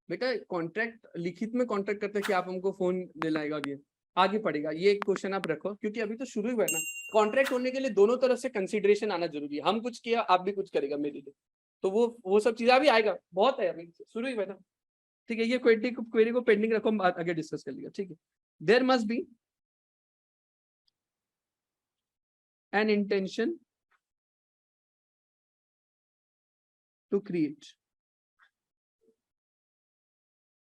बेटा कॉन्ट्रैक्ट लिखित में कॉन्ट्रैक्ट करते हैं कि आप हमको फोन दिलाएगा, ये आगे पड़ेगा, ये क्वेश्चन आप रखो, क्योंकि अभी तो शुरू ही हुआ है ना। कॉन्ट्रैक्ट होने के लिए दोनों तरफ से कंसीडरेशन आना जरूरी है, हम कुछ किया आप भी कुछ करेगा मेरे लिए, तो वो सब चीजें अभी आएगा, बहुत है, अभी शुरू ही हुआ है ना, ठीक है। ये क्वेरी को पेंडिंग रखो, हम आगे डिस्कस कर लेगा, ठीक है। There must be an intention to create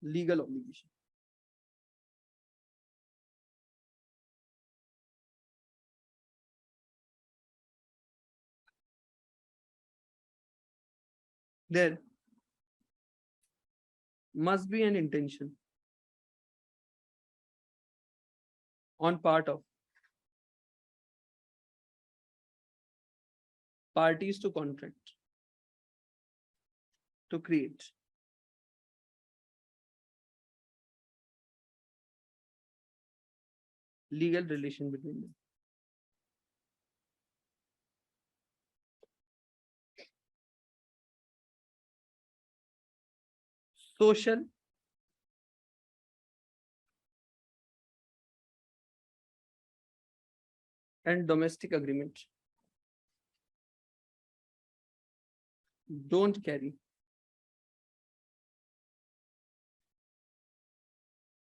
legal obligation. There must be an intention on part of parties to contract to create legal relation between them. Social and domestic agreement don't carry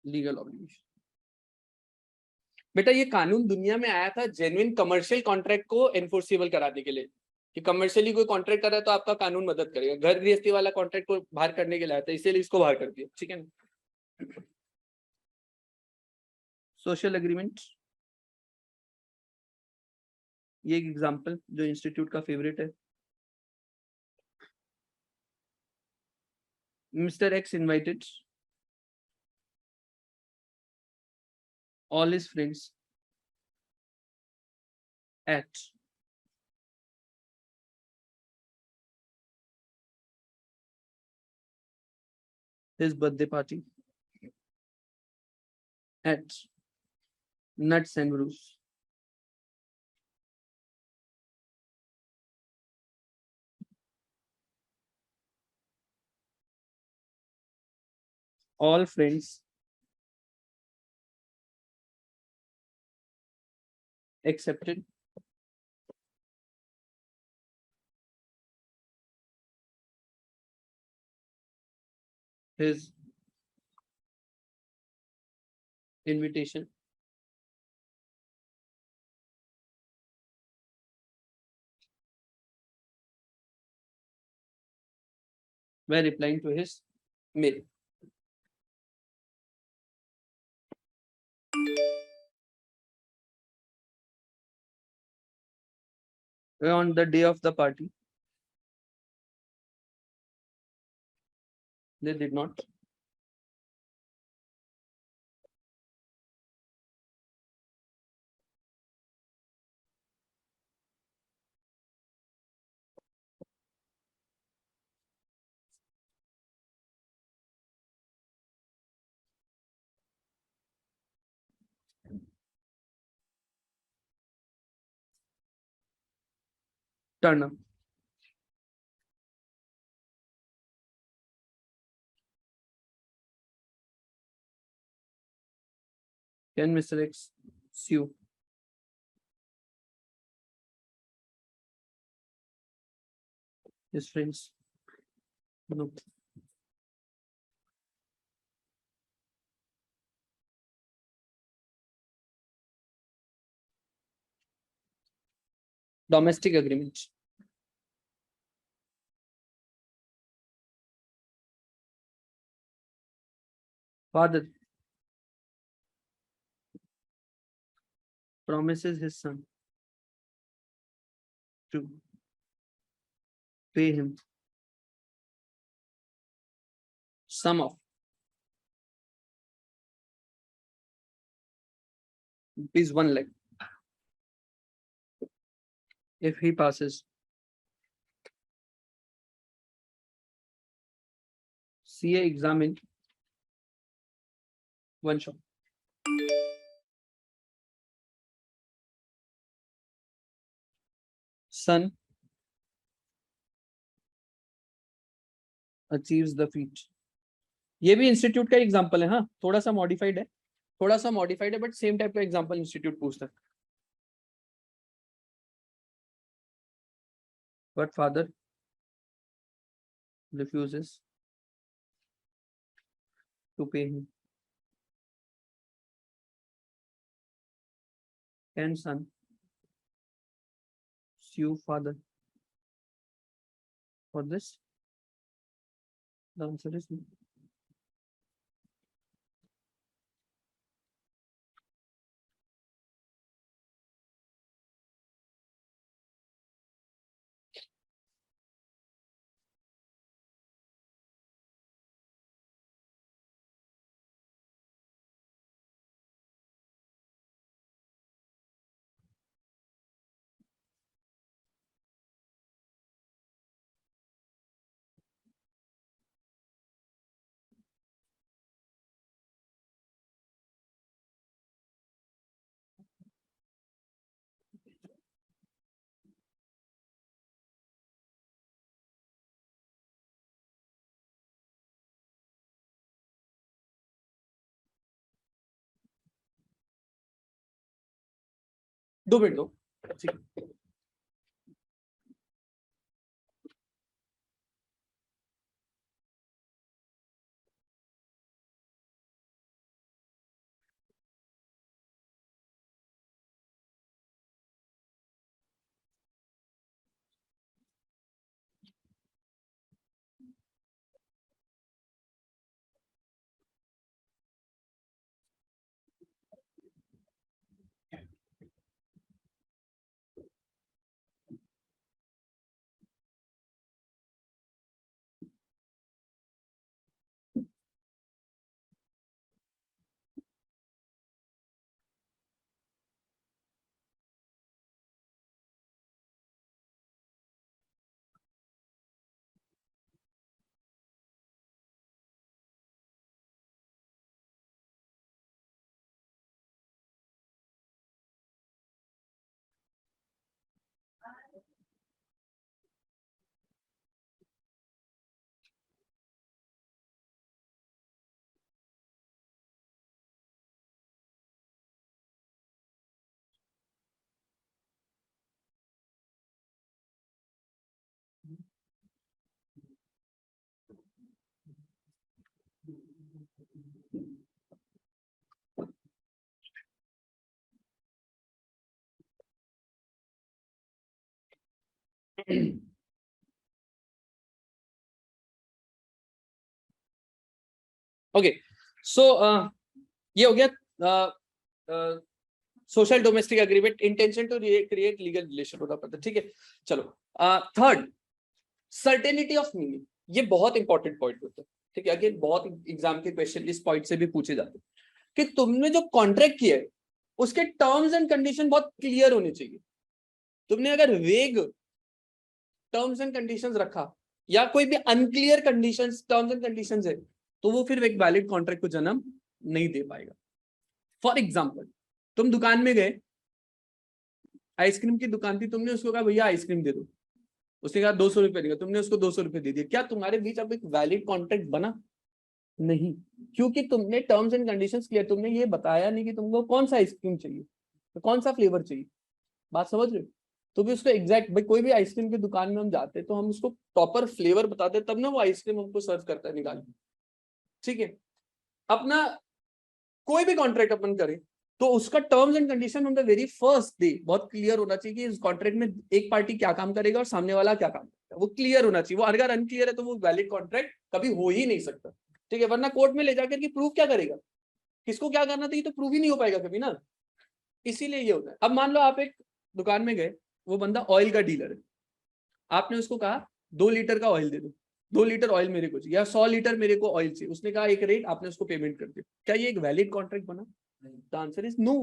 legal obligation. बेटा ये कानून दुनिया में आया था genuine commercial contract को enforceable कराने के लिए कि कमर्शियली कोई कॉन्ट्रैक्ट कर रहा है तो आपका कानून मदद करेगा. घर गृहस्थी वाला कॉन्ट्रैक्ट को बाहर करने के लिए आया था, इसीलिए इसको बाहर कर दिया. ठीक है ना. सोशल एग्रीमेंट, ये एक एग्जांपल जो इंस्टीट्यूट का फेवरेट है. Mr. X invited all his friends at his birthday party at Nuts and Brews. All friends accepted his invitation by replying to his mail. On the day of the party, they did not turn up. Can Mr. X sue his friends? No. Domestic agreement. Father promises his son to pay him sum of ₹1 lakh if he passes CA exam in one shot. Son achieves the feat. ये भी institute का example है. हाँ, थोड़ा सा modified है, but same type का example institute पूछता है. But father refuses to pay him. Can son sue father for this? The answer is no. 2 minute दो, ठीक है। ओके, सो ये हो गया social domestic agreement, intention to create legal relation होना पड़ता है, ठीक है। चलो थर्ड, सर्टेनिटी ऑफ मीनिंग, ये बहुत इंपॉर्टेंट पॉइंट होता है, ठीक है। अगेन बहुत एग्जाम के क्वेश्चन इस पॉइंट से भी पूछे जाते हैं कि तुमने जो कॉन्ट्रैक्ट किया है उसके टर्म्स एंड कंडीशन बहुत क्लियर होने चाहिए। तुमने अगर वेग टर्म्स एंड कंडीशंस रखा या कोई भी unclear conditions terms and conditions है तो वो फिर एक वैलिड कॉन्ट्रैक्ट को जन्म नहीं दे पाएगा। फॉर एग्जाम्पल, तुम दुकान में गए, आइसक्रीम की दुकान थी, तुमने उसको कहा भैया आइसक्रीम दे दो, उसने कहा 200 रुपए देगा, तुमने उसको 200 रुपए दे दिए, क्या तुम्हारे बीच अब एक वैलिड कॉन्ट्रैक्ट बना? नहीं, क्योंकि तुमने टर्म्स एंड कंडीशंस क्लियर, तुमने ये बताया नहीं कि तुमको कौन सा आइसक्रीम चाहिए, तो कौन सा फ्लेवर चाहिए। बात समझ रहे हो? तो भी उसको एग्जैक्ट, भाई कोई भी आइसक्रीम की दुकान में हम जाते तो हम उसको प्रॉपर फ्लेवर बताते तब ना वो आइसक्रीम हमको सर्व करता है निकाल के, ठीक है। अपना कोई भी कॉन्ट्रैक्ट अपन करें तो उसका terms and condition on the very first day बहुत क्लियर होना चाहिए कि इस कॉन्ट्रैक्ट में एक पार्टी क्या काम करेगा और सामने वाला क्या काम करेगा, वो क्लियर होना चाहिए। वो अगर अनक्लियर है तो वो वैलिड कॉन्ट्रैक्ट कभी हो ही नहीं सकता, ठीक है। वरना कोर्ट में ले जाकर के प्रूव क्या करेगा, किसको क्या करना चाहिए, तो प्रूव ही नहीं हो पाएगा कभी ना। इसीलिए ये होता है। अब मान लो आप एक दुकान में गए, वो बंदा ऑयल का डीलर है, आपने उसको कहा 2 लीटर का ऑयल दे दो, 2 लीटर ऑयल मेरे को चाहिए या 100 लीटर मेरे को ऑयल चाहिए, उसने कहा एक रेट, आपने उसको पेमेंट कर दिया, क्या ये एक वैलिड कॉन्ट्रैक्ट बना? द आंसर इज नो,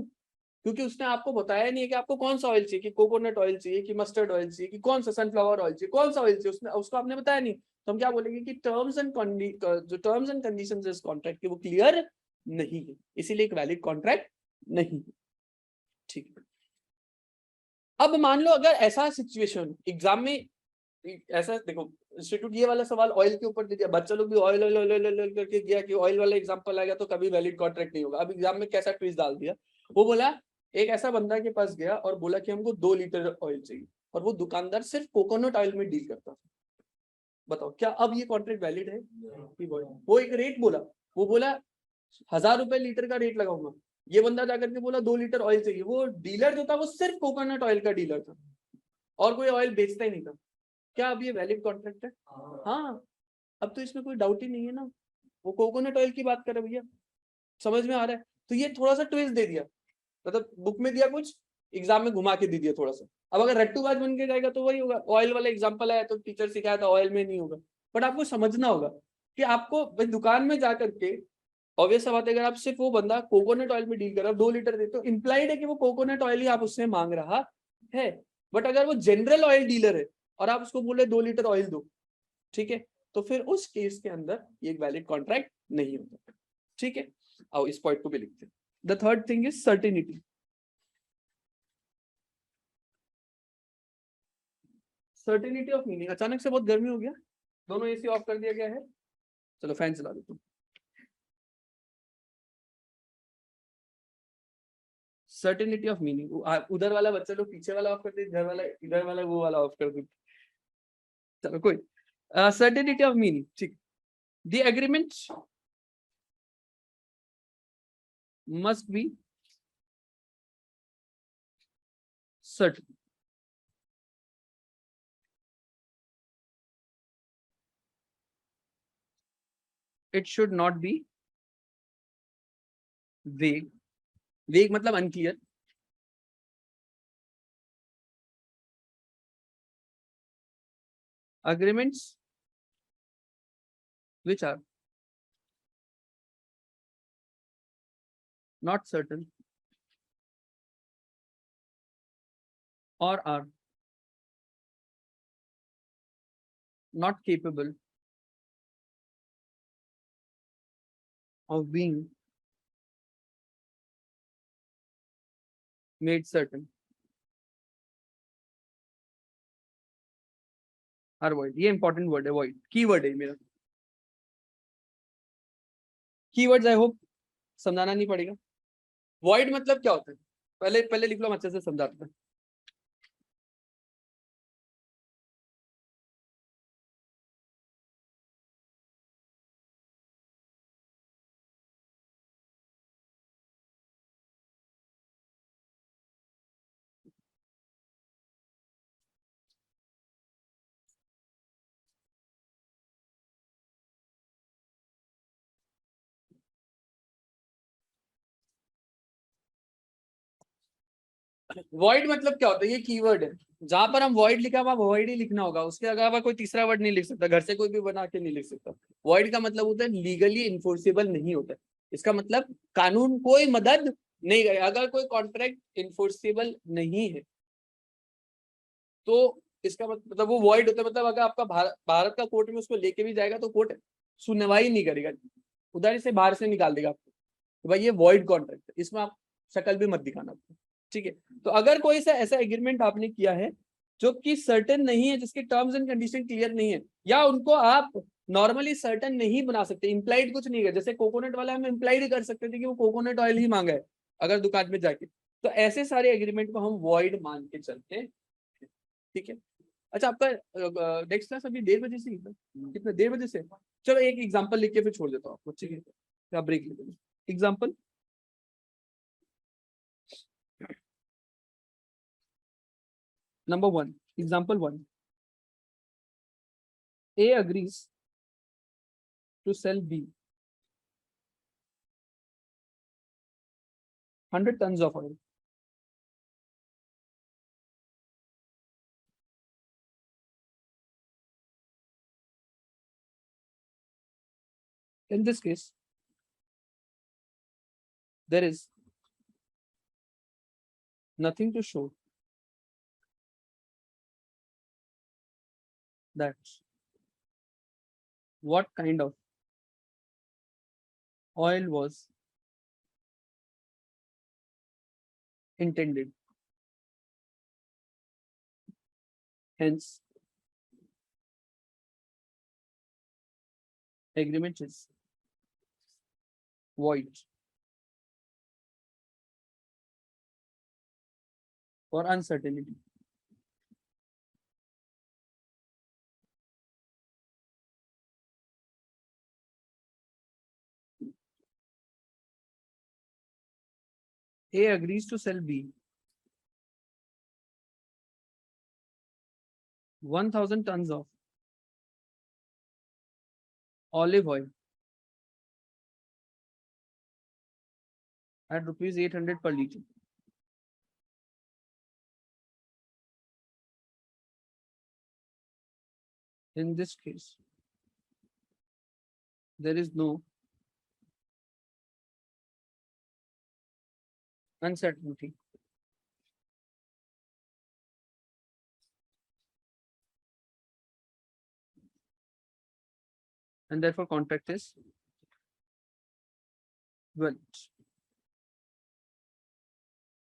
क्योंकि उसने आपको बताया नहीं है कि आपको कौन सा ऑयल चाहिए, कि कोकोनट ऑयल चाहिए, कि मस्टर्ड ऑयल चाहिए, कि कौन सा सनफ्लावर ऑयल चाहिए, कौन सा ऑयल चाहिए, उसने उसको आपने बताया नहीं। तो हम क्या बोलेंगे कि जो टर्म्स एंड कंडीशंस इस कॉन्ट्रैक्ट के वो क्लियर नहीं है, इसीलिए एक वैलिड कॉन्ट्रैक्ट नहीं है, ठीक है। अब मान लो अगर ऐसा सिचुएशन एग्जाम में ऐसा, देखो इंस्टीट्यूट ये वाला सवाल ऑयल के ऊपर दे दिया, बच्चा लोग भी ऑयल ऑयल ऑयल ऑयल करके गया कि ऑयल वाला एग्जांपल आएगा तो कभी वैलिड कॉन्ट्रैक्ट नहीं होगा। अब एग्जाम में कैसा ट्विस्ट डाल दिया, वो बोला एक ऐसा बंदा के पास गया और बोला कि हमको 2 लीटर ऑयल चाहिए, और वो दुकानदार सिर्फ कोकोनट ऑयल में डील करता था। बताओ क्या अब ये कॉन्ट्रैक्ट वैलिड है? वो एक रेट बोला, वो बोला 1000 रुपए लीटर का रेट लगाऊंगा, ये बंदा जाकर के बोला 2 लीटर ऑयल चाहिए, वो डीलर जो था वो सिर्फ कोकोनट ऑयल का डीलर था और कोई ऑयल बेचता ही नहीं था। क्या अब ये वैलिड कॉन्ट्रैक्ट है? हाँ, अब तो इसमें कोई डाउट ही नहीं है ना, वो कोकोनट ऑयल की बात कर रहे भैया, समझ में आ रहा है? तो ये थोड़ा सा ट्विस्ट दे दिया, मतलब बुक में दिया कुछ, एग्जाम में घुमा के दे दिया थोड़ा सा। अब अगर रट्टूबाज बन के जाएगा तो वही होगा, ऑयल वाला एग्जांपल आया तो टीचर सिखाया था ऑयल में नहीं होगा। बट आपको समझना होगा कि आपको भाई दुकान में जाकर के, ऑब्वियस बात है, अगर आप सिर्फ वो बंदा कोकोनट ऑयल में डील कर रहा है 2 लीटर दे, तो इंप्लाइड है कि वो कोकोनट ऑयल ही आप उससे मांग रहा है। बट अगर वो जनरल ऑयल डीलर है और आप उसको बोले 2 लीटर ऑयल दो, ठीक है, तो फिर उस केस के अंदर ये एक वैलिड कॉन्ट्रैक्ट नहीं होता, ठीक है। आओ इस पॉइंट को भी लिखते हैं। The third thing is certainty. Certainty of meaning. अचानक से बहुत गर्मी हो गया, दोनों एसी ऑफ कर दिया गया है, चलो फैन चला देता हूं। सर्टेनिटी ऑफ मीनिंग, उधर वाला बच्चा लोग पीछे वाला ऑफ कर दे, इधर वाला वो वाला ऑफ कर दे, चलो कोई। सर्टेनिटी ऑफ मीनिंग, ठीक। The agreement must be certain. It should not be vague. Vague मतलब unclear. Agreements which are not certain or are not capable of being made certain are void. ये important word है, void. Keyword है मेरा. Keywords I hope समझाना नहीं पड़ेगा. Void मतलब क्या होता है? पहले लिख लो, हम अच्छे से समझाते हैं. वॉइड मतलब क्या होता है? ये कीवर्ड है, जहां पर हम वॉइड लिखा वहां वॉइड ही लिखना होगा, उसके अलावा कोई तीसरा वर्ड नहीं लिख सकता, घर से कोई भी बना के नहीं लिख सकता। वॉइड का मतलब होता है लीगली इन्फोर्सेबल नहीं होता है। इसका मतलब कानून कोई मदद नहीं करे, अगर कोई कॉन्ट्रैक्ट इन्फोर्सेबल नहीं है तो इसका मतलब वो वॉइड होता है। मतलब अगर आपका भारत का कोर्ट में उसको लेके भी जाएगा तो कोर्ट सुनवाई नहीं करेगा, उधर से बाहर से निकाल देगा आपको, तो भाई ये वॉइड कॉन्ट्रैक्ट है, इसमें आप शक्ल भी मत दिखाना आपको, ठीक है। तो अगर कोई सा ऐसा एग्रीमेंट आपने किया है जो कि सर्टेन नहीं है, जिसके टर्म्स एंड कंडीशन क्लियर नहीं है, या उनको आप नॉर्मली सर्टेन नहीं बना सकते, इंप्लाइड कुछ नहीं है, जैसे कोकोनट वाला हम इंप्लाइड ही कर सकते थे कि वो कोकोनट ऑयल ही मांगा है अगर दुकान में जाके, तो ऐसे सारे एग्रीमेंट को हम वॉइड मान के चलते हैं, ठीक है। अच्छा, आपका नेक्स्ट क्लास अभी 1:30 बजे से ही है? कितना 1:30 बजे से? चलो एक एग्जांपल लिख के फिर छोड़ देता हूँ आपको, ठीक है, ब्रेक ले लेंगे। Example, number 1, example 1, A agrees to sell B 100 tons of oil. In this case, there is nothing to show that what kind of oil was intended. Hence, agreement is void for uncertainty. A agrees to sell B 1,000 tons of olive oil at rupees 800 per liter. In this case, there is no uncertainty. And therefore contract is valid.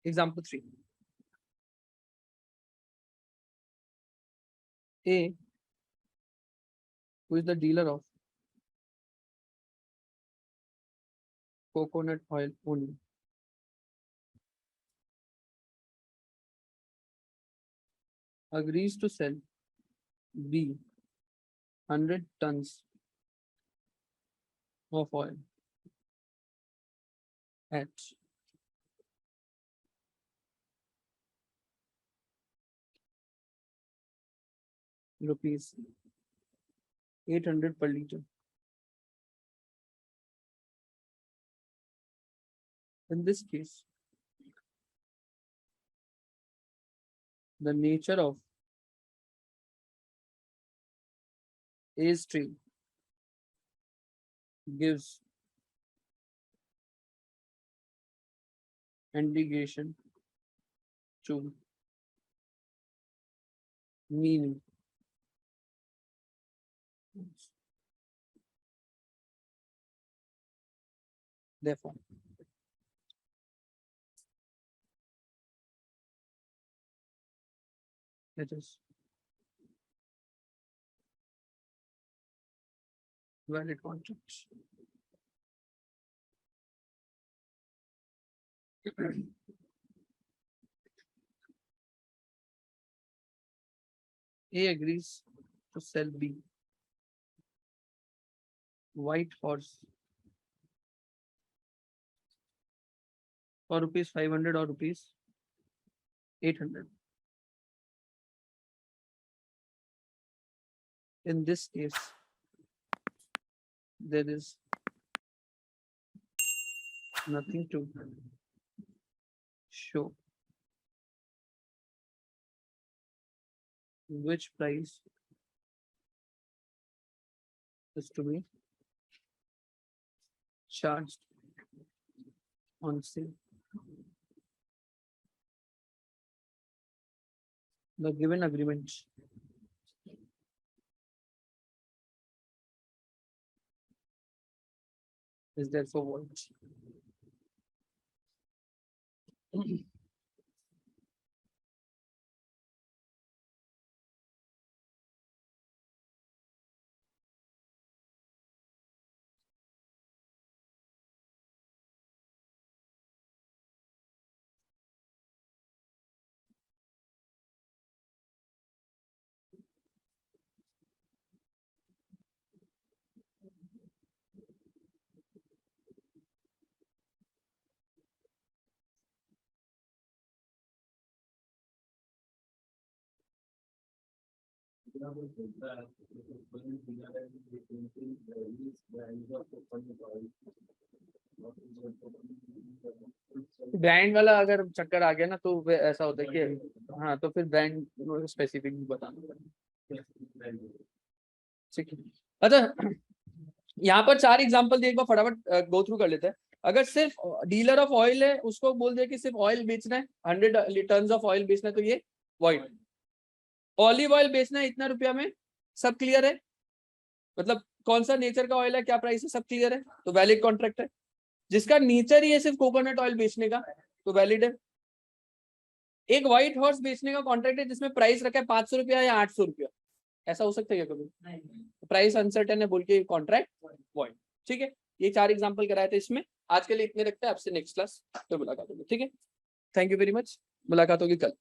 Example 3. A, who is the dealer of coconut oil only, agrees to sell B 100 tons of oil at rupees 800 per liter. In this case, the nature of A's trade gives indication to meaning. Therefore, it is valid contract. A agrees to sell B white horse for rupees 500 or rupees 800. In this case, there is nothing to show which price is to be charged on sale. The given agreement is therefore void. Brand वाला अगर चक्कर आ गया ना तो ऐसा होता है कि हाँ तो फिर ब्रांड स्पेसिफिक भी बताना पड़ेगा। ठीक है, अच्छा यहाँ पर 4 एग्जांपल एक बार फटाफट गो थ्रू कर लेते हैं। अगर सिर्फ डीलर ऑफ ऑयल है उसको बोल दिया कि सिर्फ ऑयल बेचना है, 100 टन ऑफ ऑयल बेचना है, तो ये वॉइड। ऑलिव ऑयल बेचना है इतना रुपया में, सब क्लियर है, मतलब कौन सा नेचर का ऑयल है, क्या प्राइस है, सब क्लियर है, तो वैलिड कॉन्ट्रैक्ट है। जिसका नेचर ही है सिर्फ कोकोनट ऑयल बेचने का तो वैलिड है। एक व्हाइट हॉर्स बेचने का कॉन्ट्रैक्ट है जिसमें प्राइस रखा है 500 रुपया या 800 रुपया, ऐसा हो सकता है क्या कभी? प्राइस अनसर्टेन है बोल के कॉन्ट्रैक्ट वॉइड। ठीक है, ये 4 एग्जांपल कराए थे इसमें। आज के लिए इतने रखते हैं, आपसे नेक्स्ट क्लास तो मुलाकात होगी। ठीक है, थैंक यू वेरी मच, मुलाकात होगी कल।